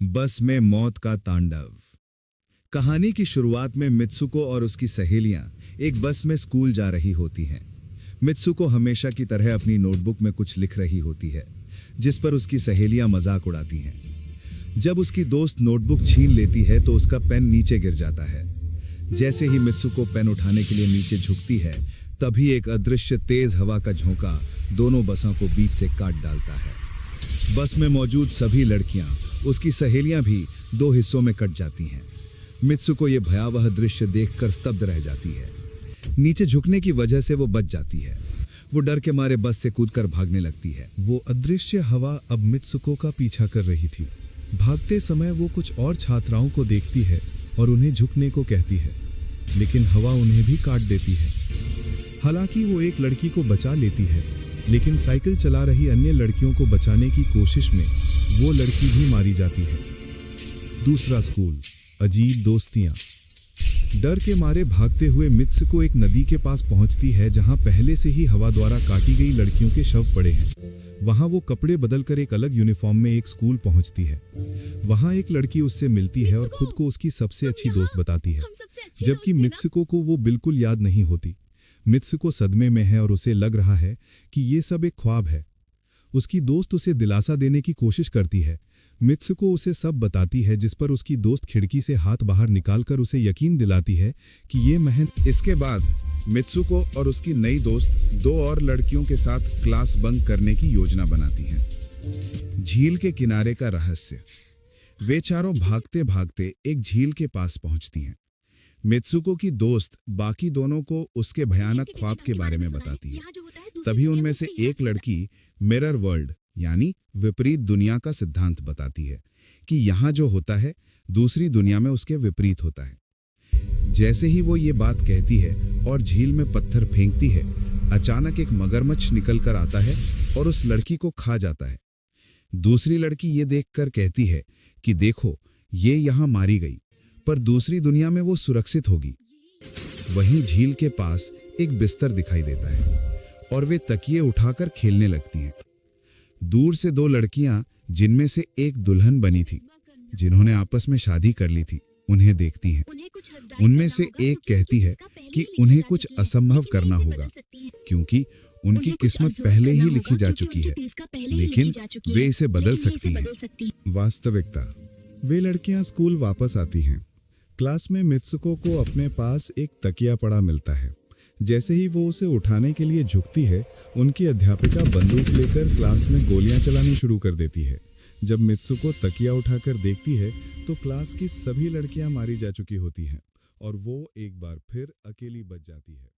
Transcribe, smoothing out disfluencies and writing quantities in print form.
बस में मौत का तांडव। कहानी की शुरुआत में मित्सुको और उसकी सहेलियां एक बस में स्कूल जा रही होती हैं। मित्सुको हमेशा की तरह अपनी नोटबुक में कुछ लिख रही होती है, जिस पर उसकी सहेलियां मजाक उड़ाती हैं। जब उसकी दोस्त नोटबुक छीन लेती है तो उसका पेन नीचे गिर जाता है। जैसे ही मित्सुको पेन उठाने के लिए नीचे झुकती है, तभी एक अदृश्य तेज हवा का झोंका दोनों बसों को बीच से काट डालता है। बस में मौजूद सभी लड़कियां, उसकी सहेलियां भी दो हिस्सों में कट जाती हैं। मित्सुको ये भयावह दृश्य देखकर स्तब्ध रह जाती है। नीचे झुकने की वजह से वो बच जाती है। वो डर के मारे बस से कूदकर भागने लगती है। वो अदृश्य हवा अब मित्सुको का पीछा कर रही थी। भागते समय वो कुछ और छात्राओं को देखती है और उन्हें झुकने को कहती है, लेकिन हवा उन्हें भी काट देती है। हालांकि वो एक लड़की को बचा लेती है, लेकिन साइकिल चला रही अन्य लड़कियों को बचाने की कोशिश में वो लड़की भी मारी जाती है। दूसरा स्कूल, अजीब दोस्तियां। डर के मारे भागते हुए मित्सुको एक नदी के पास पहुंचती है, जहां पहले से ही हवा द्वारा काटी गई लड़कियों के शव पड़े हैं। वहां वो कपड़े बदलकर एक अलग यूनिफॉर्म में एक स्कूल पहुंचती है। वहां एक लड़की उससे मिलती है और खुद को उसकी सबसे अच्छी दोस्त बताती है, जबकि मित्सुको को वो बिल्कुल याद नहीं होती। मित्सुको सदमे में है और उसे लग रहा है कि ये सब एक ख्वाब है। उसकी दोस्त उसे दिलासा देने की कोशिश करती है। मित्सुको उसे सब बताती है, जिस पर उसकी दोस्त खिड़की से हाथ बाहर निकालकर उसे यकीन दिलाती है कि ये महज। इसके बाद मित्सुको और उसकी नई दोस्त दो और लड़कियों के साथ क्लास बंक करने की योजना बनाती हैं। झील के किनारे का रहस्य। वे चारों भागते भागते एक झील के पास पहुंचती हैं। मित्सुको की दोस्त बाकी दोनों को उसके भयानक ख्वाब के बारे में बताती है। तभी उनमें से एक लड़की मिरर वर्ल्ड यानी विपरीत दुनिया का सिद्धांत बताती है कि यहाँ जो होता है दूसरी दुनिया में उसके विपरीत होता है। जैसे ही वो ये बात कहती है और झील में पत्थर फेंकती है, अचानक एक मगरमच्छ निकल कर आता है और उस लड़की को खा जाता है। दूसरी लड़की ये देखकर कहती है कि देखो, ये यहाँ मारी गई, पर दूसरी दुनिया में वो सुरक्षित होगी। वहीं झील के पास एक बिस्तर दिखाई देता है और वे तकिए उठाकर खेलने लगती हैं। दूर से दो लड़कियां, जिनमें से एक दुल्हन बनी थी, जिन्होंने आपस में शादी कर ली थी, उन्हें देखती हैं। उनमें से एक कहती है कि उन्हें कुछ असंभव करना होगा, क्योंकि उनकी किस्मत पहले ही लिखी जा चुकी है, लेकिन वे इसे बदल सकती हैं। वास्तविकता। वे लड़कियां स्कूल वापस आती हैं। क्लास में मित्सुको को अपने पास एक तकिया पड़ा मिलता है। जैसे ही वो उसे उठाने के लिए झुकती है, उनकी अध्यापिका बंदूक लेकर क्लास में गोलियां चलानी शुरू कर देती है। जब मित्सुको तकिया उठाकर देखती है तो क्लास की सभी लड़कियां मारी जा चुकी होती हैं और वो एक बार फिर अकेली बच जाती है।